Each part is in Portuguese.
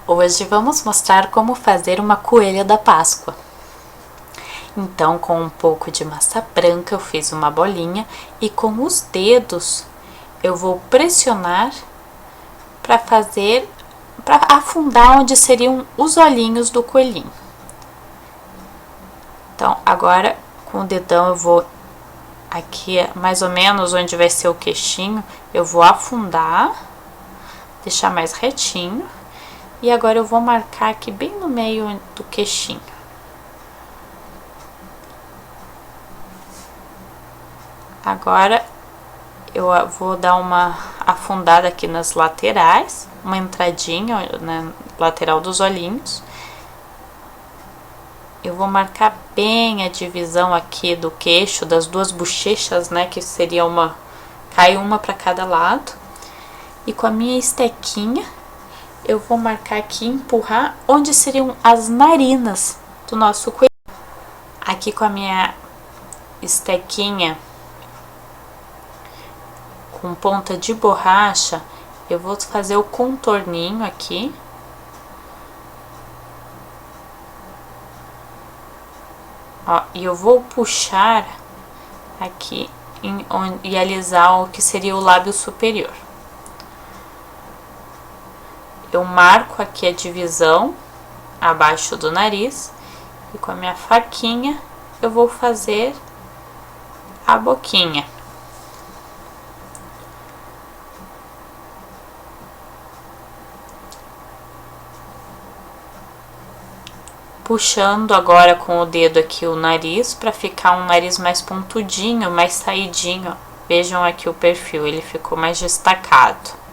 Hoje vamos mostrar como fazer uma coelha da Páscoa. Então, com um pouco de massa branca, eu fiz uma bolinha e com os dedos eu vou pressionar para afundar onde seriam os olhinhos do coelhinho. Então, agora com o dedão eu vou aqui, mais ou menos onde vai ser o queixinho, eu vou afundar, deixar mais retinho. E agora eu vou marcar aqui bem no meio do queixinho. Agora eu vou dar uma afundada aqui nas laterais, uma entradinha na lateral dos olhinhos. Eu vou marcar bem a divisão aqui do queixo, das duas bochechas, né, que seria cai uma para cada lado. E com a minha estequinha eu vou marcar aqui e empurrar onde seriam as narinas do nosso coelho. Aqui com a minha estequinha com ponta de borracha, eu vou fazer o contorninho aqui. Ó, e eu vou puxar aqui e alisar o que seria o lábio superior. Eu marco aqui a divisão abaixo do nariz e com a minha faquinha eu vou fazer a boquinha. Puxando agora com o dedo aqui o nariz para ficar um nariz mais pontudinho, mais saidinho. Vejam aqui o perfil, ele ficou mais destacado.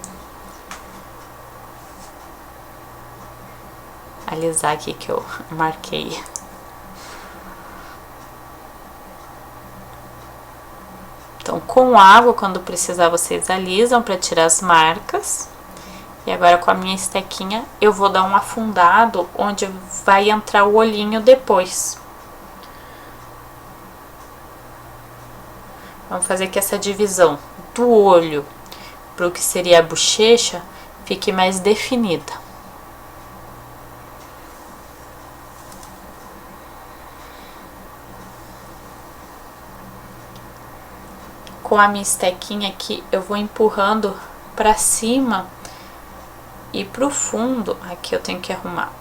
Alisar aqui que eu marquei. Então, com água, quando precisar, vocês alisam para tirar as marcas. E agora com a minha estequinha eu vou dar um afundado onde vai entrar o olhinho depois. Vamos fazer que essa divisão do olho para o que seria a bochecha fique mais definida. Com a minha estequinha aqui eu vou empurrando para cima e pro fundo, aqui eu tenho que arrumar,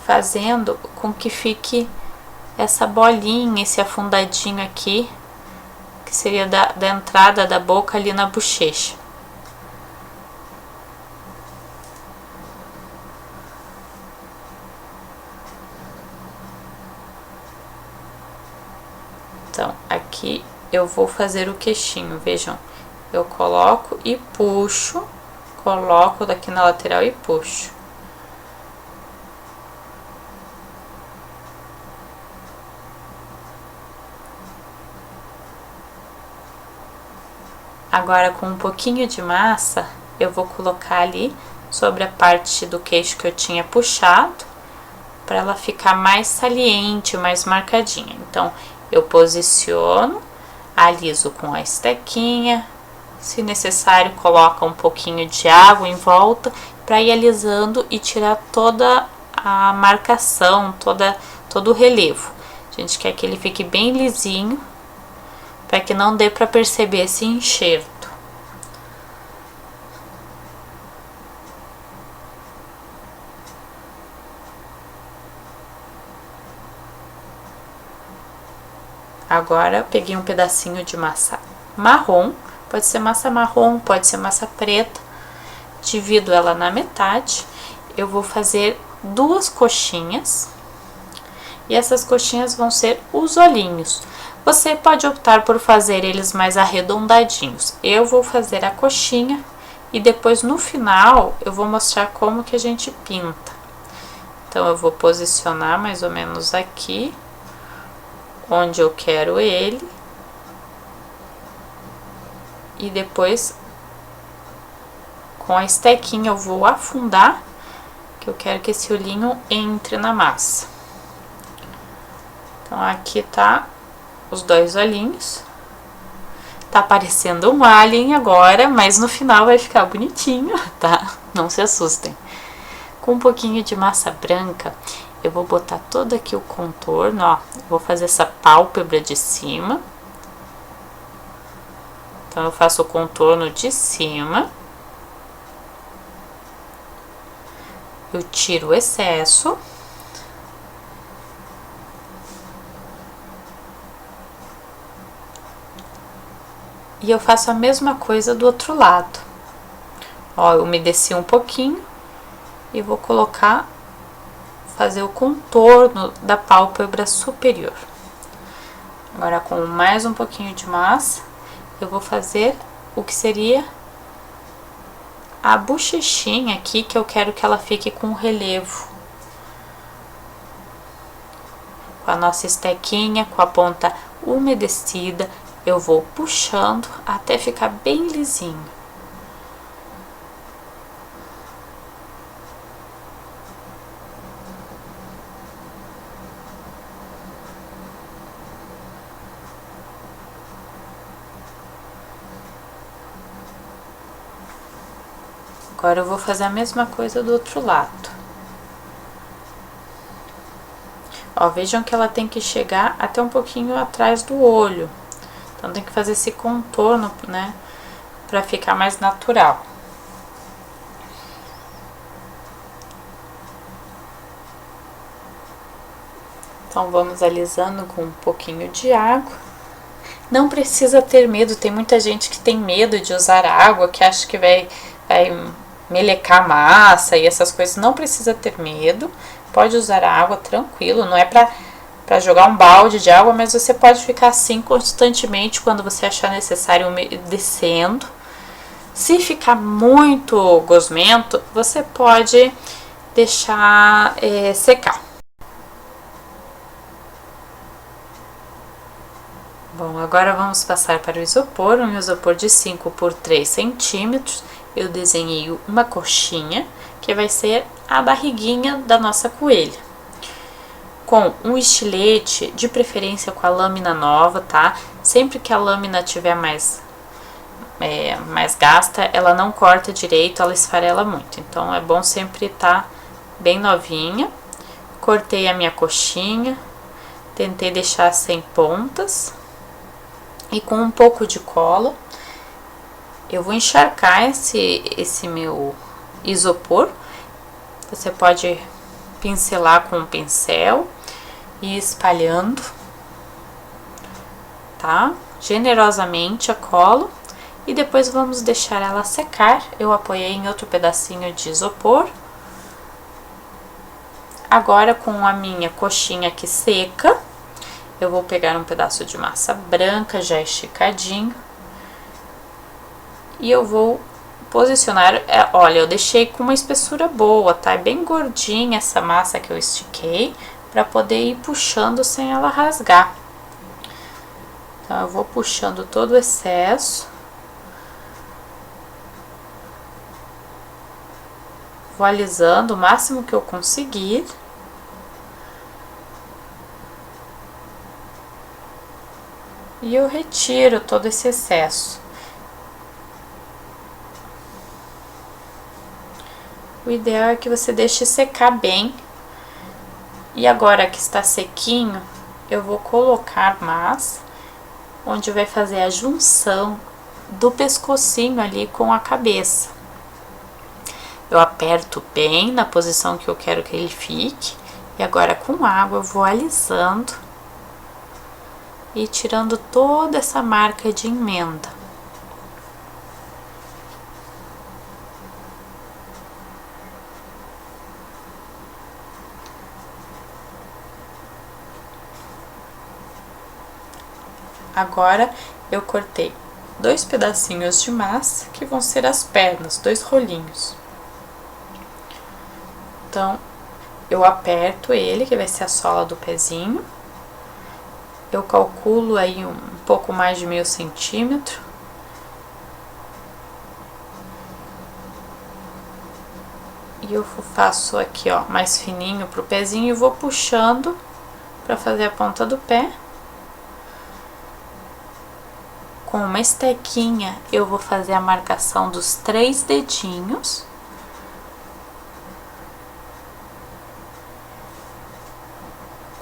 fazendo com que fique essa bolinha, esse afundadinho aqui, que seria da entrada da boca ali na bochecha. Então, aqui eu vou fazer o queixinho, vejam, eu coloco e puxo. Coloco daqui na lateral e puxo. Agora, com um pouquinho de massa, eu vou colocar ali sobre a parte do queixo que eu tinha puxado, para ela ficar mais saliente, mais marcadinha. Então, eu posiciono, aliso com a estequinha. Se necessário, coloca um pouquinho de água em volta para ir alisando e tirar toda a marcação, todo o relevo. A gente quer que ele fique bem lisinho, para que não dê para perceber esse enxerto. Agora, eu peguei um pedacinho de massa marrom. Pode ser massa marrom, pode ser massa preta. Divido ela na metade. Eu vou fazer duas coxinhas. E essas coxinhas vão ser os olhinhos. Você pode optar por fazer eles mais arredondadinhos. Eu vou fazer a coxinha e depois no final eu vou mostrar como que a gente pinta. Então, eu vou posicionar mais ou menos aqui, onde eu quero ele. E depois, com a estequinha, eu vou afundar, que eu quero que esse olhinho entre na massa. Então, aqui tá os dois olhinhos. Tá parecendo um alien agora, mas no final vai ficar bonitinho, tá? Não se assustem. Com um pouquinho de massa branca, eu vou botar todo aqui o contorno, ó. Vou fazer essa pálpebra de cima. Então, eu faço o contorno de cima. Eu tiro o excesso. E eu faço a mesma coisa do outro lado. Ó, eu umedeci um pouquinho e vou colocar, fazer o contorno da pálpebra superior. Agora, com mais um pouquinho de massa, eu vou fazer o que seria a bochechinha aqui, que eu quero que ela fique com relevo. Com a nossa estequinha, com a ponta umedecida, eu vou puxando até ficar bem lisinho. Agora eu vou fazer a mesma coisa do outro lado. Ó, vejam que ela tem que chegar até um pouquinho atrás do olho. Então, tem que fazer esse contorno, né, pra ficar mais natural. Então, vamos alisando com um pouquinho de água. Não precisa ter medo, tem muita gente que tem medo de usar água, que acha que vai melecar massa e essas coisas. Não precisa ter medo, pode usar a água tranquilo, não é para jogar um balde de água, mas você pode ficar assim constantemente quando você achar necessário, descendo. Se ficar muito gosmento, você pode deixar secar. Bom, agora vamos passar para o isopor, um isopor de 5 por 3 centímetros. Eu desenhei uma coxinha, que vai ser a barriguinha da nossa coelha. Com um estilete, de preferência com a lâmina nova, tá? Sempre que a lâmina tiver mais gasta, ela não corta direito, ela esfarela muito. Então, é bom sempre estar bem novinha. Cortei a minha coxinha, tentei deixar sem pontas. E com um pouco de cola, eu vou encharcar esse meu isopor. Você pode pincelar com um pincel e ir espalhando, tá? Generosamente a cola. E depois vamos deixar ela secar. Eu apoiei em outro pedacinho de isopor. Agora, com a minha coxinha aqui seca, eu vou pegar um pedaço de massa branca já esticadinho. E eu vou posicionar, olha, eu deixei com uma espessura boa, tá? É bem gordinha essa massa que eu estiquei, para poder ir puxando sem ela rasgar. Então, eu vou puxando todo o excesso. Vou alisando o máximo que eu conseguir. E eu retiro todo esse excesso. O ideal é que você deixe secar bem. E agora que está sequinho, eu vou colocar massa, onde vai fazer a junção do pescocinho ali com a cabeça. Eu aperto bem na posição que eu quero que ele fique. E agora com água eu vou alisando e tirando toda essa marca de emenda. Agora eu cortei 2 pedacinhos de massa, que vão ser as pernas, 2 rolinhos. Então, eu aperto ele, que vai ser a sola do pezinho. Eu calculo aí um pouco mais de meio centímetro. E eu faço aqui, ó, mais fininho pro pezinho e vou puxando pra fazer a ponta do pé. Com uma estequinha, eu vou fazer a marcação dos 3 dedinhos.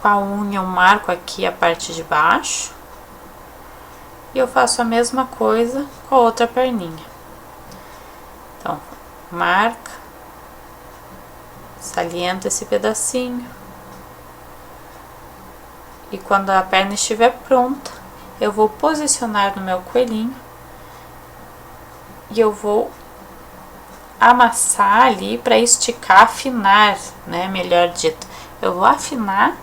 com a unha eu marco aqui a parte de baixo. E eu faço a mesma coisa com a outra perninha. Então, marca, salienta esse pedacinho. E quando a perna estiver pronta, eu vou posicionar no meu coelhinho. E eu vou amassar ali para esticar, afinar, né? Melhor dito. Eu vou afinar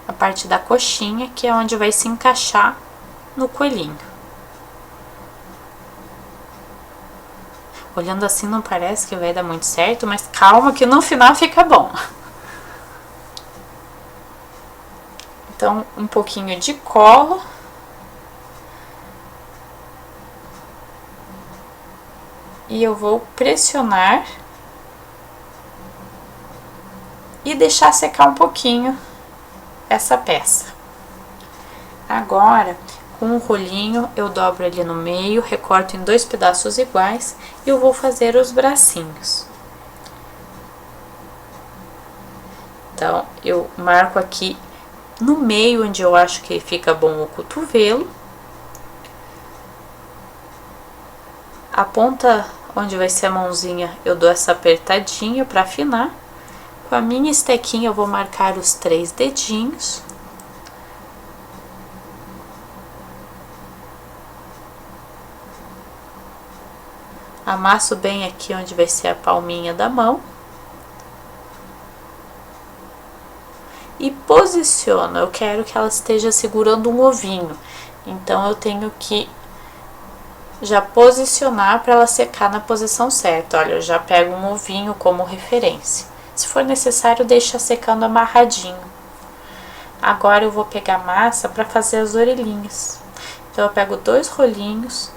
a parte da coxinha, que é onde vai se encaixar no coelhinho. Olhando assim não parece que vai dar muito certo, mas calma que no final fica bom. Então, um pouquinho de cola. E eu vou pressionar e deixar secar um pouquinho essa peça. Agora, com o rolinho, eu dobro ali no meio, recorto em 2 pedaços iguais e eu vou fazer os bracinhos. Então, eu marco aqui no meio, onde eu acho que fica bom o cotovelo. A ponta onde vai ser a mãozinha, eu dou essa apertadinha para afinar. Com a minha estequinha eu vou marcar os 3 dedinhos. Amasso bem aqui onde vai ser a palminha da mão. E posiciono, eu quero que ela esteja segurando um ovinho. Então, eu tenho que já posicionar para ela secar na posição certa. Olha, eu já pego um ovinho como referência. Se for necessário, deixa secando amarradinho. Agora eu vou pegar massa para fazer as orelhinhas. Então, eu pego 2 rolinhos,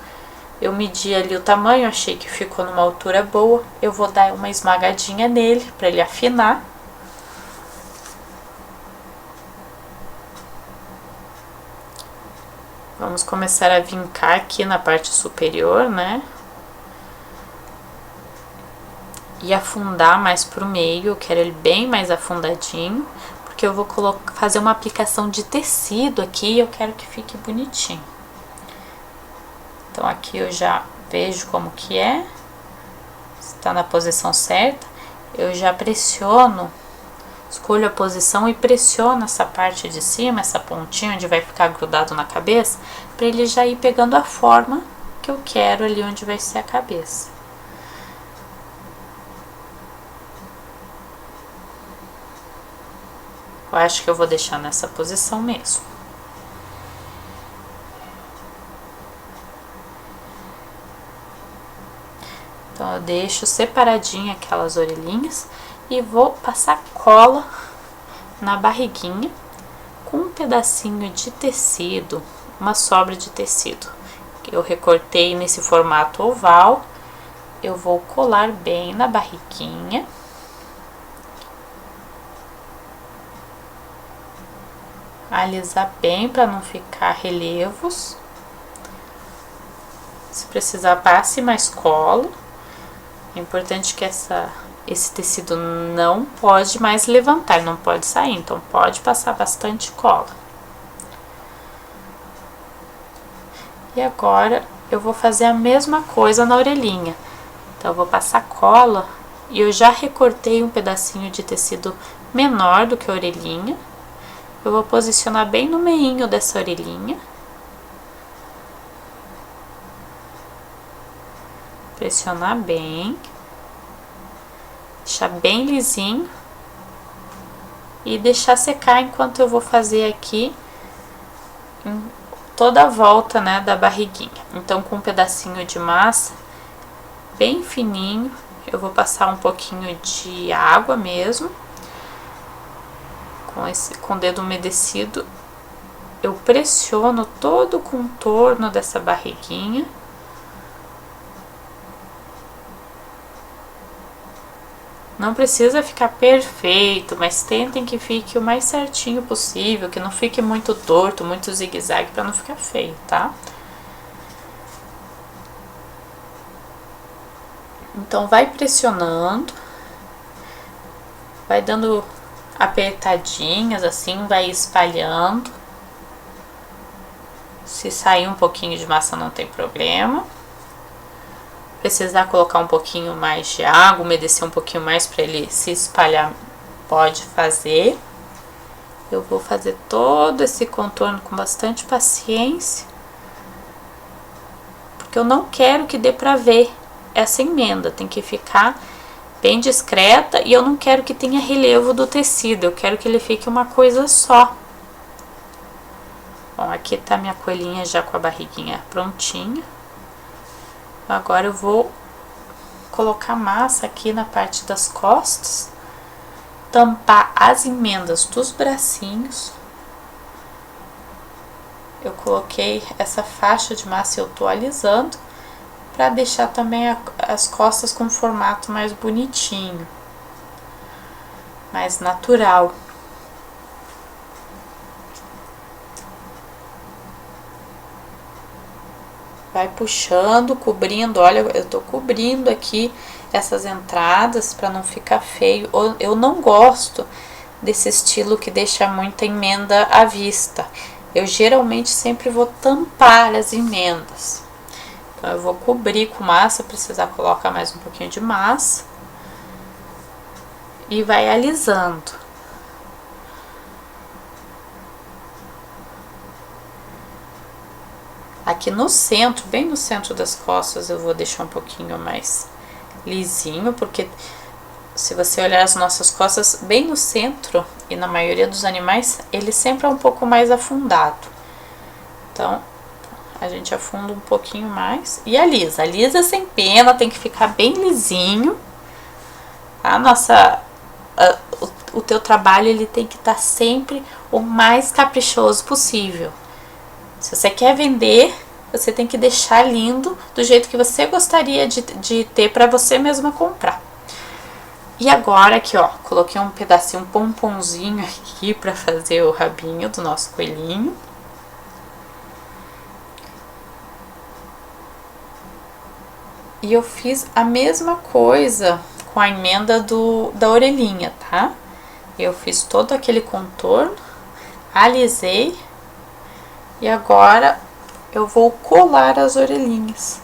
eu medi ali o tamanho, achei que ficou numa altura boa. Eu vou dar uma esmagadinha nele para ele afinar. Vamos começar a vincar aqui na parte superior, né? E afundar mais pro meio, eu quero ele bem mais afundadinho, porque eu vou fazer uma aplicação de tecido aqui e eu quero que fique bonitinho. Então, aqui eu já vejo como que é, está na posição certa, eu já pressiono. Escolho a posição e pressiono essa parte de cima, essa pontinha onde vai ficar grudado na cabeça, para ele já ir pegando a forma que eu quero ali onde vai ser a cabeça. Eu acho que eu vou deixar nessa posição mesmo. Então, eu deixo separadinho aquelas orelhinhas. E vou passar cola na barriguinha com um pedacinho de tecido, uma sobra de tecido que eu recortei nesse formato oval. Eu vou colar bem na barriguinha. Alisar bem para não ficar relevos. Se precisar, passe mais cola. É importante que esse tecido não pode mais levantar, não pode sair, então pode passar bastante cola. E agora eu vou fazer a mesma coisa na orelhinha. Então eu vou passar cola e eu já recortei um pedacinho de tecido menor do que a orelhinha. Eu vou posicionar bem no meinho dessa orelhinha. Pressionar bem. Deixar bem lisinho e deixar secar enquanto eu vou fazer aqui em toda a volta, né, da barriguinha. Então, com um pedacinho de massa bem fininho, eu vou passar um pouquinho de água mesmo. Com o dedo umedecido, eu pressiono todo o contorno dessa barriguinha. Não precisa ficar perfeito, mas tentem que fique o mais certinho possível, que não fique muito torto, muito zigue-zague, para não ficar feio, tá? Então, vai pressionando, vai dando apertadinhas, assim, vai espalhando. Se sair um pouquinho de massa não tem problema. Precisar colocar um pouquinho mais de água, umedecer um pouquinho mais para ele se espalhar, pode fazer. Eu vou fazer todo esse contorno com bastante paciência, porque eu não quero que dê pra ver essa emenda, tem que ficar bem discreta e eu não quero que tenha relevo do tecido, eu quero que ele fique uma coisa só. Bom, aqui tá minha coelhinha já com a barriguinha prontinha. Agora eu vou colocar massa aqui na parte das costas, tampar as emendas dos bracinhos. Eu coloquei essa faixa de massa e eu tô alisando para deixar também as costas com um formato mais bonitinho, mais natural. Vai puxando, cobrindo, olha, eu tô cobrindo aqui essas entradas para não ficar feio. Eu não gosto desse estilo que deixa muita emenda à vista. Eu geralmente sempre vou tampar as emendas. Então eu vou cobrir com massa, precisar colocar mais um pouquinho de massa. E vai alisando. Aqui no centro, bem no centro das costas, eu vou deixar um pouquinho mais lisinho, porque se você olhar as nossas costas bem no centro, e na maioria dos animais, ele sempre é um pouco mais afundado. Então, a gente afunda um pouquinho mais e alisa. Alisa sem pena, tem que ficar bem lisinho. O teu trabalho, ele tem que estar sempre o mais caprichoso possível. Se você quer vender, você tem que deixar lindo do jeito que você gostaria de ter para você mesma comprar. E agora aqui, ó, coloquei um pedacinho, um pomponzinho aqui para fazer o rabinho do nosso coelhinho. E eu fiz a mesma coisa com a emenda da orelhinha, tá? Eu fiz todo aquele contorno, alisei. E agora eu vou colar as orelhinhas.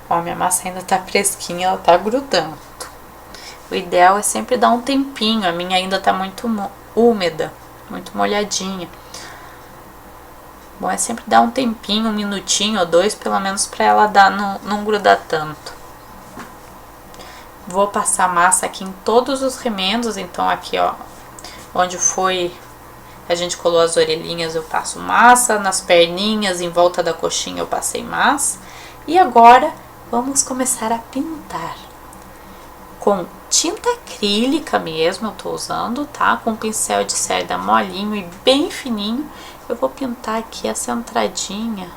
Ó, minha massa ainda tá fresquinha, ela tá grudando. O ideal é sempre dar um tempinho, a minha ainda tá muito úmida, muito molhadinha. Bom, é sempre dar um tempinho, um minutinho ou dois, pelo menos pra ela não grudar tanto. Vou passar massa aqui em todos os remendos, então aqui, ó, onde foi a gente colou as orelhinhas, eu passo massa, nas perninhas, em volta da coxinha eu passei massa. E agora vamos começar a pintar. Com tinta acrílica mesmo, eu tô usando, tá? Com pincel de cerda molinho e bem fininho, eu vou pintar aqui essa entradinha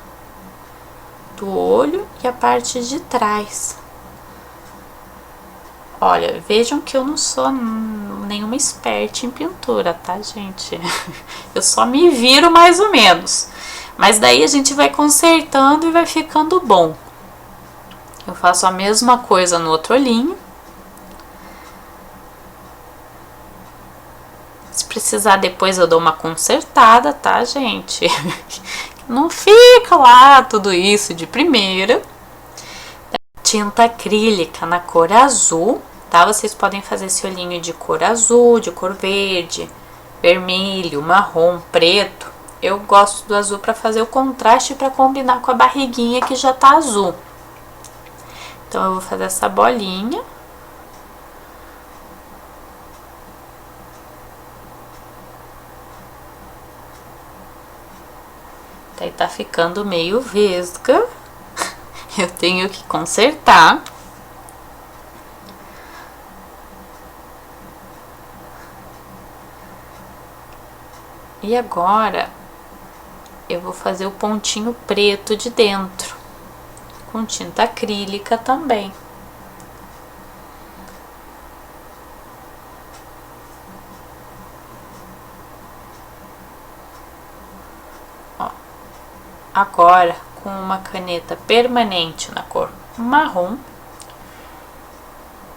do olho e a parte de trás. Olha, vejam que eu não sou nenhuma esperta em pintura, tá, gente? Eu só me viro mais ou menos. Mas daí a gente vai consertando e vai ficando bom. Eu faço a mesma coisa no outro olhinho. Se precisar depois eu dou uma consertada, tá, gente? Não fica lá tudo isso de primeira. Tinta acrílica na cor azul. Tá? Vocês podem fazer esse olhinho de cor azul, de cor verde, vermelho, marrom, preto. Eu gosto do azul para fazer o contraste para combinar com a barriguinha que já tá azul. Então eu vou fazer essa bolinha. Daí tá ficando meio vesga. Eu tenho que consertar. E agora eu vou fazer o pontinho preto de dentro, com tinta acrílica também. Ó, agora, com uma caneta permanente na cor marrom,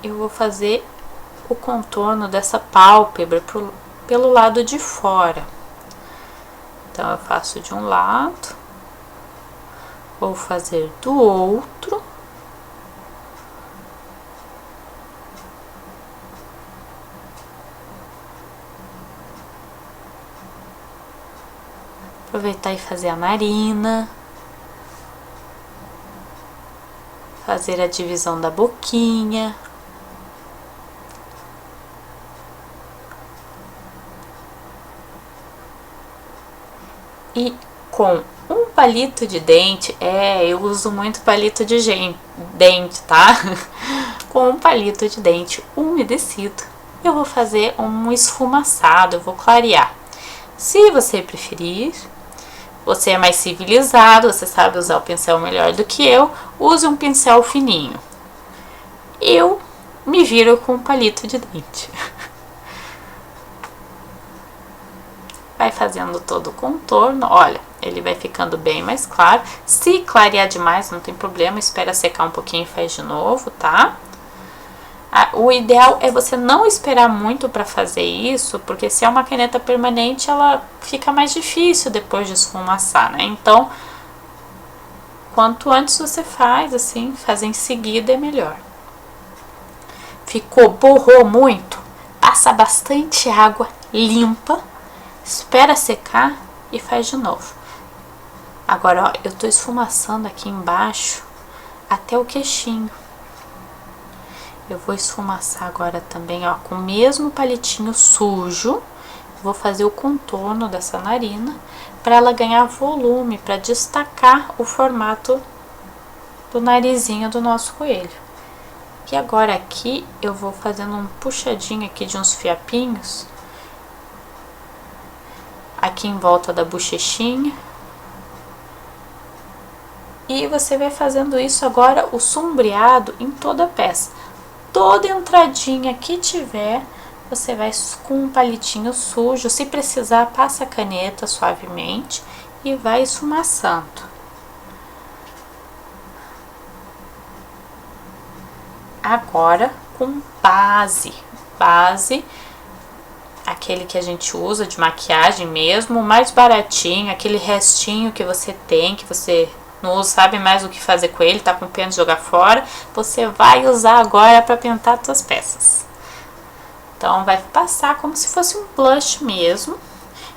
eu vou fazer o contorno dessa pálpebra pelo lado de fora. Então, eu faço de um lado, vou fazer do outro. Aproveitar e fazer a narina. Fazer a divisão da boquinha. E com um palito de dente, eu uso muito palito de dente, tá? Com um palito de dente umedecido, eu vou fazer um esfumaçado, eu vou clarear. Se você preferir, você é mais civilizado, você sabe usar o pincel melhor do que eu, use um pincel fininho. Eu me viro com um palito de dente. Vai fazendo todo o contorno, olha, ele vai ficando bem mais claro. Se clarear demais, não tem problema, espera secar um pouquinho e faz de novo, tá? O ideal é você não esperar muito para fazer isso, porque se é uma caneta permanente, ela fica mais difícil depois de esfumaçar, né? Então, quanto antes você faz, assim, fazer em seguida é melhor. Borrou muito? Passa bastante água limpa, espera secar e faz de novo. Agora, ó, eu tô esfumaçando aqui embaixo até o queixinho. Eu vou esfumaçar agora também, ó, com o mesmo palitinho sujo. Vou fazer o contorno dessa narina para ela ganhar volume, para destacar o formato do narizinho do nosso coelho. E agora aqui eu vou fazendo um puxadinho aqui de uns fiapinhos aqui em volta da bochechinha. E você vai fazendo isso agora, o sombreado em toda a peça. Toda entradinha que tiver, você vai com um palitinho sujo, se precisar, passa a caneta suavemente e vai esfumaçando. Agora, com base, aquele que a gente usa de maquiagem mesmo, o mais baratinho, aquele restinho que você tem, que você não sabe mais o que fazer com ele, tá com pena de jogar fora, você vai usar agora para pintar as suas peças. Então, vai passar como se fosse um blush mesmo.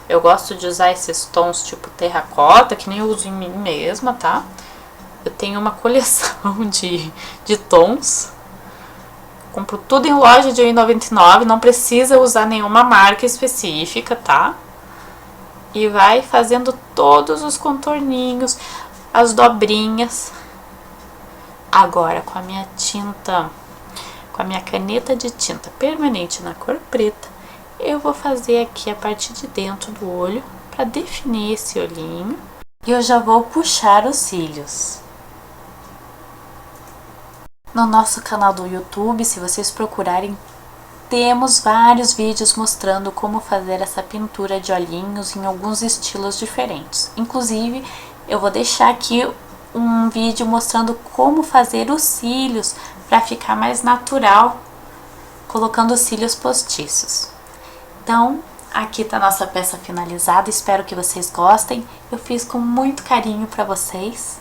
Eu gosto de usar esses tons tipo terracota, que nem eu uso em mim mesma, tá? Eu tenho uma coleção de tons. Compro tudo em loja de R$1,99, não precisa usar nenhuma marca específica, tá? E vai fazendo todos os contorninhos, as dobrinhas. Agora, com a minha tinta, com a minha caneta de tinta permanente na cor preta, eu vou fazer aqui a parte de dentro do olho para definir esse olhinho. E eu já vou puxar os cílios. No nosso canal do YouTube, se vocês procurarem, temos vários vídeos mostrando como fazer essa pintura de olhinhos em alguns estilos diferentes. Inclusive, eu vou deixar aqui um vídeo mostrando como fazer os cílios para ficar mais natural, colocando os cílios postiços. Então, aqui tá a nossa peça finalizada, espero que vocês gostem. Eu fiz com muito carinho para vocês.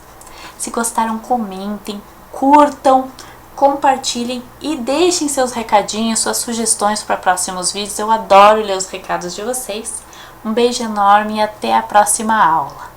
Se gostaram, comentem, curtam, compartilhem e deixem seus recadinhos, suas sugestões para próximos vídeos. Eu adoro ler os recados de vocês. Um beijo enorme e até a próxima aula.